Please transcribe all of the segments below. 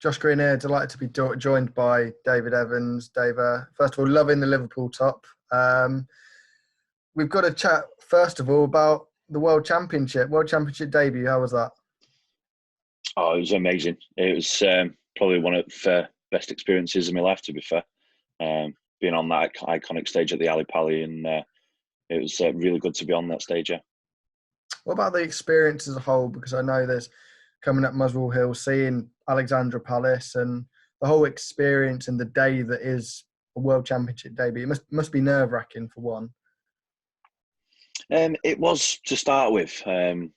Josh Green here, delighted to be joined by David Evans. Dave, first of all, loving the Liverpool top. We've got to chat, first of all, about the World Championship debut. How was that? Oh, it was amazing. It was probably one of the best experiences of my life, to be fair. Being on that iconic stage at the Ali Pali, and it was really good to be on that stage, yeah. What about the experience as a whole? Because I know there's coming up Muswell Hill, seeing Alexandra Palace, and the whole experience and the day that is a World Championship debut. It must be nerve-wracking for one. It was to start with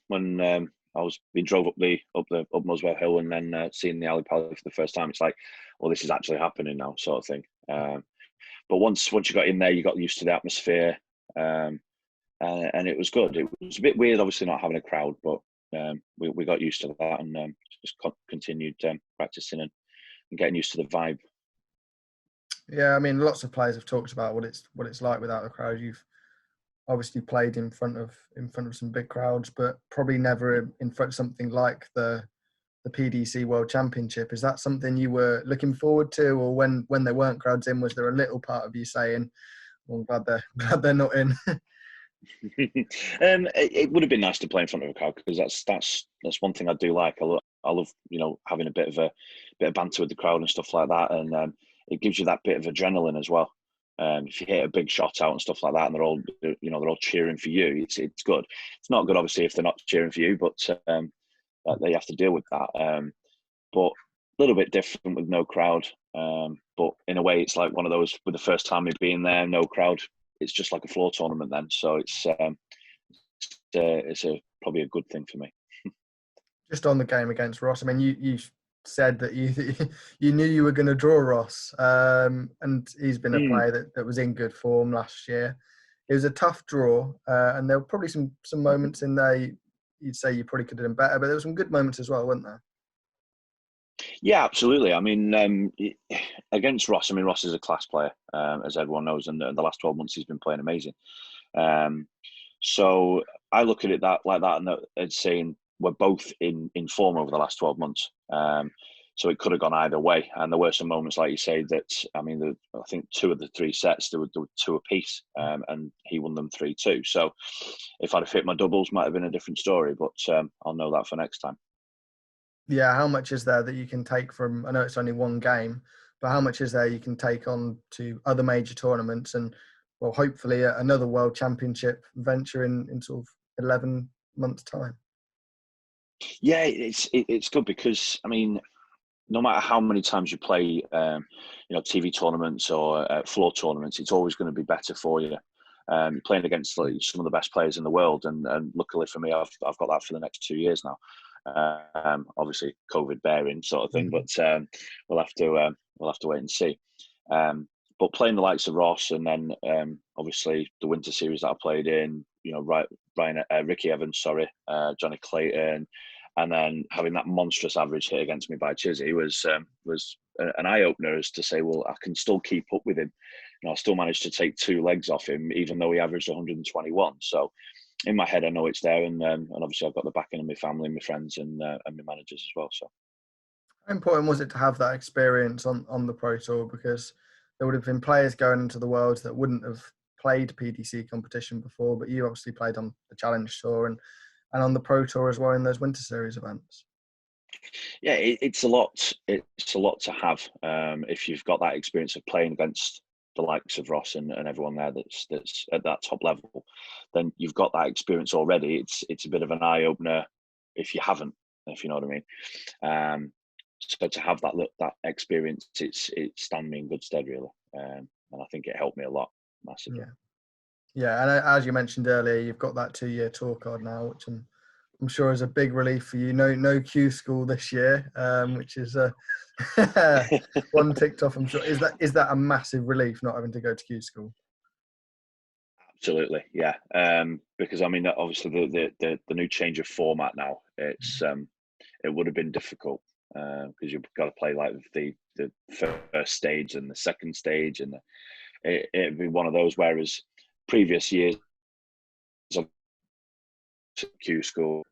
when I was being drove up Muswell Hill, and then seeing the Ali Pali for the first time. It's like, well, this is actually happening now, sort of thing. But once you got in there, you got used to the atmosphere, and it was good. It was a bit weird, obviously, not having a crowd, but we got used to that, and just continued practicing and getting used to the vibe. Yeah, I mean, lots of players have talked about what it's like without a crowd. You've obviously played in front of some big crowds, but probably never in front of something like the PDC World Championship. Is that something you were looking forward to, or when there weren't crowds in, was there a little part of you saying, "Well, I'm glad they're not in"? It would have been nice to play in front of a crowd, because that's one thing I do like. I love having a bit of banter with the crowd and stuff like that, and it gives you that bit of adrenaline as well. If you hit a big shot out and stuff like that, and they're all cheering for you, it's good. It's not good, obviously, if they're not cheering for you, but they have to deal with that. But a little bit different with no crowd. But in a way, it's like one of those with the first time of being there, no crowd. It's just like a floor tournament then. So it's probably a good thing for me. Just on the game against Ross, I mean, you said that you knew you were going to draw Ross, and he's been a player that was in good form last year. It was a tough draw, and there were probably some moments in there you'd say you probably could have done better, but there were some good moments as well, weren't there? Yeah, absolutely. I mean, against Ross, Ross is a class player, as everyone knows, and the last 12 months he's been playing amazing. So I look at it like that, and saying we're both in form over the last 12 months. So it could have gone either way, and there were some moments, like you say, that I think 2 of the 3 sets there were 2 apiece, and he won them 3-2. So if I'd have hit my doubles, might have been a different story, but I'll know that for next time. Yeah, how much is there that you can take from, I know it's only one game, but how much is there you can take on to other major tournaments and, well, hopefully another World Championship venture in sort of 11 months' time? Yeah, it's good because, no matter how many times you play, TV tournaments or floor tournaments, it's always going to be better for you. Playing against some of the best players in the world, and luckily for me, I've got that for the next 2 years now. Obviously, COVID bearing sort of thing, but we'll have to wait and see. But playing the likes of Ross, and then obviously the Winter Series that I played in, Ricky Evans, Johnny Clayton, and then having that monstrous average hit against me by Chizzy was an eye opener, as to say, well, I can still keep up with him. I still managed to take 2 legs off him, even though he averaged 121. So in my head, I know it's there, and obviously I've got the backing of my family, my friends, and my managers as well. So, how important was it to have that experience on the Pro Tour? Because there would have been players going into the Worlds that wouldn't have played PDC competition before, but you obviously played on the Challenge Tour and on the Pro Tour as well in those Winter Series events. Yeah, it's a lot. It's a lot to have if you've got that experience of playing against the likes of Ross and everyone there that's at that top level. Then you've got that experience already. It's a bit of an eye opener if you haven't, if you know what I mean. So to have that it's stand me in good stead, really, and I think it helped me a lot massively. Yeah, and as you mentioned earlier, you've got that 2-year tour card now, which I'm sure is a big relief for you. No QSchool this year, which is one ticked off. I'm sure. Is that a massive relief not having to go to QSchool? Absolutely, yeah. Because obviously the new change of format now, it would have been difficult because you've got to play like the first stage and the second stage, and it'd be one of those. Whereas previous years, QSchool,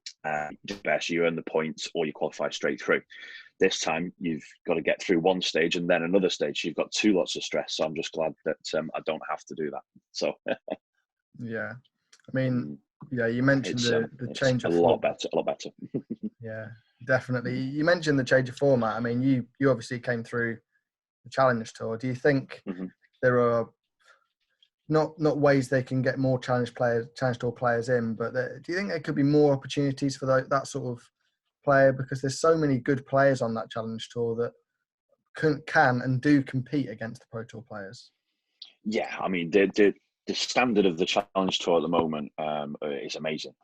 best, you earn the points or you qualify straight through. This time you've got to get through one stage and then another stage. You've got two lots of stress. So I'm just glad that I don't have to do that. So Yeah, I mean, yeah, you mentioned the it's change a of lot format. better, a lot better. Yeah, definitely. You mentioned the change of format. I mean, you obviously came through the Challenge Tour. Do you think there are not ways they can get more Challenge Tour players in, but do you think there could be more opportunities for that sort of player? Because there's so many good players on that Challenge Tour that can and do compete against the Pro Tour players. Yeah, I mean the standard of the Challenge Tour at the moment is amazing.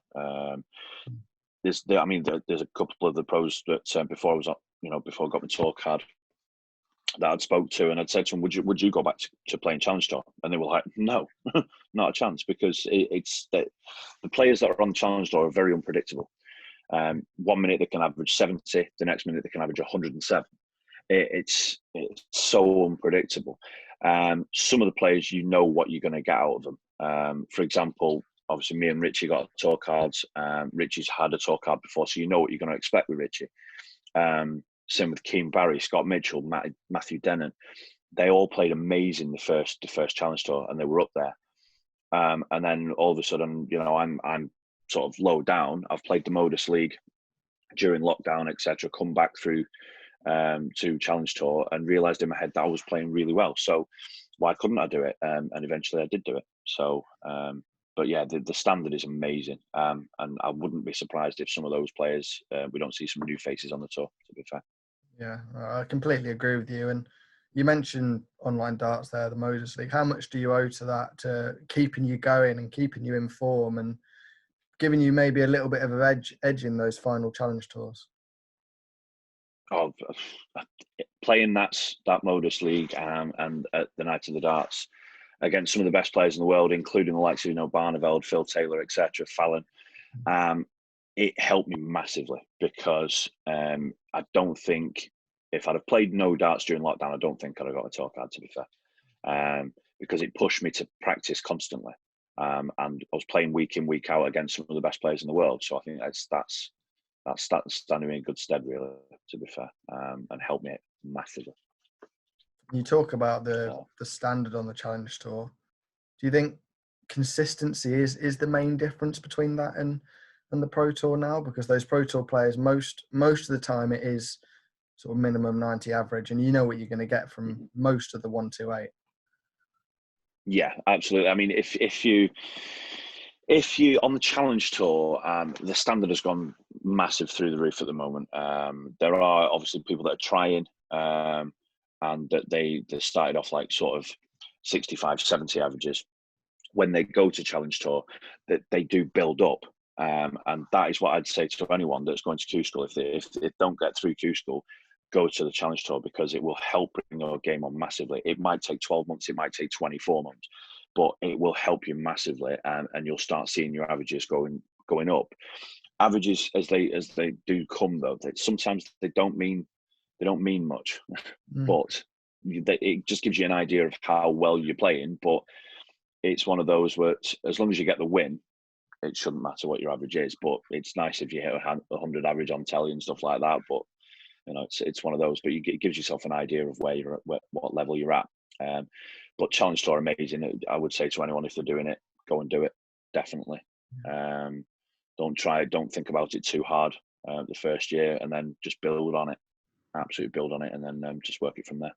There's a couple of the pros that before I got my tour card that I'd spoke to, and I'd said to them, would you go back to playing Challenge Tour? And they were like, no, not a chance, because it's the players that are on Challenge Tour are very unpredictable. 1 minute they can average 70, the next minute they can average 107. It's so unpredictable. Some of the players, you know what you're going to get out of them. For example, obviously me and Richie got tour cards. Richie's had a tour card before, so you know what you're going to expect with Richie. Same with Keane Barry, Scott Mitchell, Matthew Denon. They all played amazing the first Challenge Tour, and they were up there. And then all of a sudden, I'm sort of low down. I've played the Modus League during lockdown, etc. Come back through to Challenge Tour and realised in my head that I was playing really well. So why couldn't I do it? And eventually I did do it. So, but yeah, the standard is amazing. And I wouldn't be surprised if some of those players, we don't see some new faces on the tour, to be fair. Yeah, I completely agree with you. And you mentioned online darts there, the Modus League. How much do you owe to that, to keeping you going and keeping you in form and giving you maybe a little bit of an edge in those final Challenge Tours? Oh, playing that Modus League and at the Night of the Darts against some of the best players in the world, including the likes of Barneveld, Phil Taylor, etc., Fallon, it helped me massively, because I don't think if I'd have played no darts during lockdown, I don't think I'd have got a tour card, to be fair, because it pushed me to practice constantly, and I was playing week in, week out against some of the best players in the world. So I think that's standing me in good stead, really, to be fair, and helped me massively. You talk about the standard on the Challenge Tour. Do you think consistency is the main difference between that and the Pro Tour now? Because those Pro Tour players, most of the time it is sort of minimum 90 average, and you know what you're going to get from most of the 128. Yeah, absolutely. I mean, if you on the Challenge Tour, the standard has gone massive through the roof at the moment. There are obviously people that are trying, and that they started off like sort of 65, 70 averages. When they go to Challenge Tour, that they do build up, and that is what I'd say to anyone that's going to QSchool. If they don't get through QSchool, go to the Challenge Tour, because it will help bring your game on massively. It might take 12 months, it might take 24 months, but it will help you massively, and you'll start seeing your averages going up. Averages as they do come, though, sometimes they don't mean much, but it just gives you an idea of how well you're playing. But it's one of those where, as long as you get the win, it shouldn't matter what your average is. But it's nice if you hit 100 average on telly and stuff like that. But it's one of those. But it gives yourself an idea of where you're at, what level you're at. But Challenge Tour, amazing. I would say to anyone, if they're doing it, go and do it. Definitely. Don't think about it too hard the first year, and then just build on it. Absolutely build on it, and then just work it from there.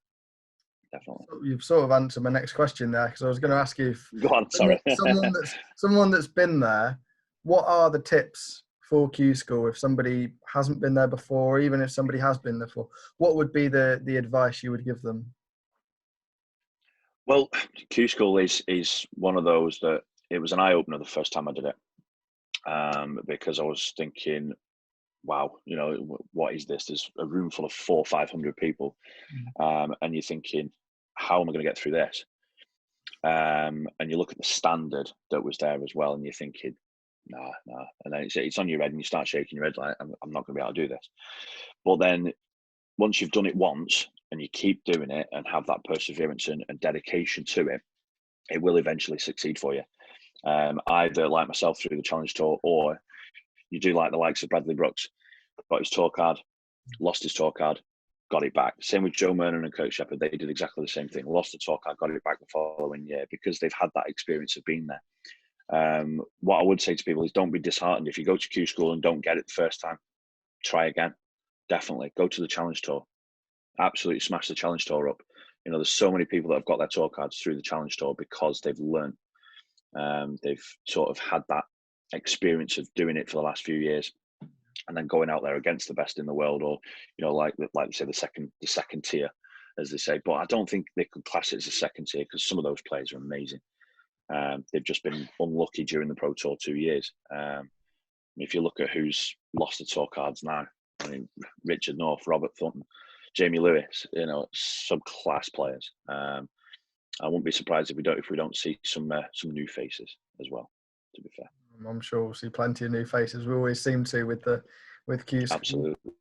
Definitely. You've sort of answered my next question there, because I was going to ask you if Go on, sorry. someone that's been there, what are the tips for QSchool if somebody hasn't been there before, or even if somebody has been there before? What would be the advice you would give them? Well, QSchool is one of those that it was an eye opener the first time I did it, because I was thinking, wow, what is this? There's a room full of 400 or 500 people, and you're thinking, how am I going to get through this? And you look at the standard that was there as well, and you're thinking, nah. And then it's on your head, and you start shaking your head like, I'm not going to be able to do this. But then once you've done it once, and you keep doing it and have that perseverance and dedication to it, it will eventually succeed for you. Either like myself through the Challenge Tour, or you do like the likes of Bradley Brooks, got his tour card, lost his tour card, got it back. Same with Joe Mernon and Kirk Shepherd. They did exactly the same thing. Lost the tour card, got it back the following year because they've had that experience of being there. What I would say to people is don't be disheartened. If you go to QSchool and don't get it the first time, try again. Definitely go to the Challenge Tour. Absolutely smash the Challenge Tour up. You know, there's so many people that have got their tour cards through the Challenge Tour because they've learned. They've sort of had that experience of doing it for the last few years, and then going out there against the best in the world, or you know, like they say, the second tier, as they say. But I don't think they could class it as a second tier because some of those players are amazing. They've just been unlucky during the Pro Tour 2 years. If you look at who's lost the tour cards now, I mean, Richard North, Robert Thornton, Jamie Lewis, you know, some class players. I wouldn't be surprised if we don't see some new faces as well, to be fair. I'm sure we'll see plenty of new faces. We always seem to with QSchool. Absolutely.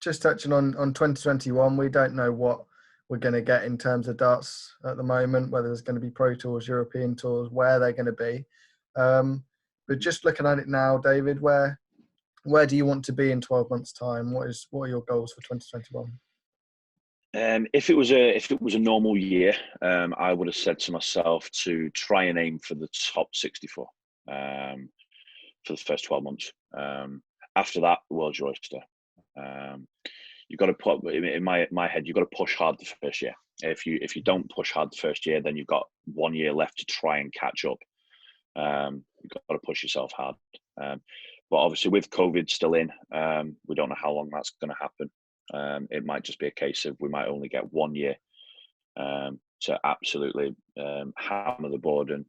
Just touching on 2021, we don't know what we're going to get in terms of darts at the moment, whether there's going to be Pro Tours, European Tours, where they're going to be. But just looking at it now, David, where do you want to be in 12 months' time? What are your goals for 2021? If it was a normal year, I would have said to myself to try and aim for the top 64 for the first 12 months. After that, world's your oyster. You've got to put in my head. You've got to push hard the first year. If you don't push hard the first year, then you've got 1 year left to try and catch up. You've got to push yourself hard. But obviously, with COVID still in, we don't know how long that's going to happen. It might just be a case of we might only get 1 year to absolutely hammer the board and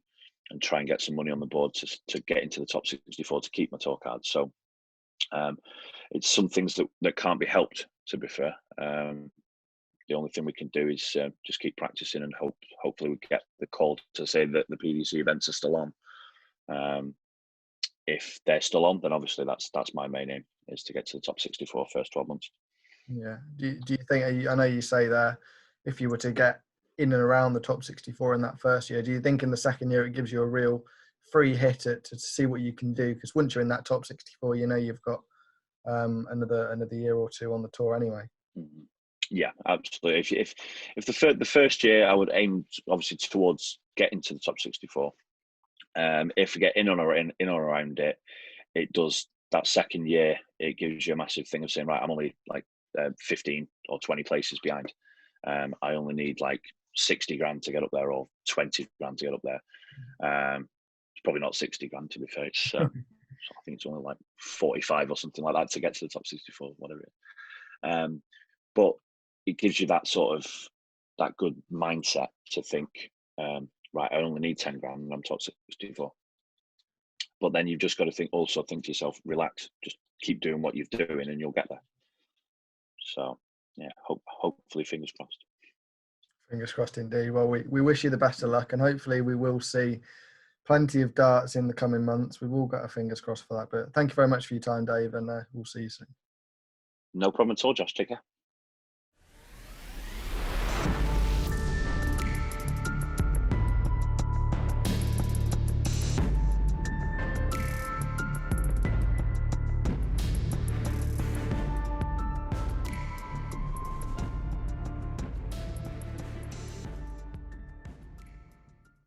try and get some money on the board to get into the top 64 to keep my tour card. So it's some things that can't be helped, to be fair. The only thing we can do is just keep practicing and hopefully we get the call to say that the PDC events are still on. If they're still on, then obviously that's my main aim, is to get to the top 64 first 12 months. Yeah. Do you think, I know you say there, if you were to get in and around the top 64 in that first year, do you think in the second year it gives you a real free hit to see what you can do? Because once you're in that top 64, you know you've got another year or two on the tour anyway. Yeah, absolutely. If the first year, I would aim obviously towards getting to the top 64. If we get in or around it does that second year. It gives you a massive thing of saying, right, I'm only like 15 or 20 places behind. I only need like 60 grand to get up there, or 20 grand to get up there. It's probably not 60 grand, to be fair. It's I think it's only like 45 or something like that to get to the top 64, whatever it is. But it gives you that sort of that good mindset to think, right, I only need 10 grand and I'm top 64. But then you've just got to think to yourself, relax, just keep doing what you're doing and you'll get there. So yeah, hopefully fingers crossed. Fingers crossed indeed. Well, we wish you the best of luck, and hopefully we will see plenty of darts in the coming months. We've all got our fingers crossed for that. But thank you very much for your time, Dave, and we'll see you soon. No problem at all, Josh. Take care.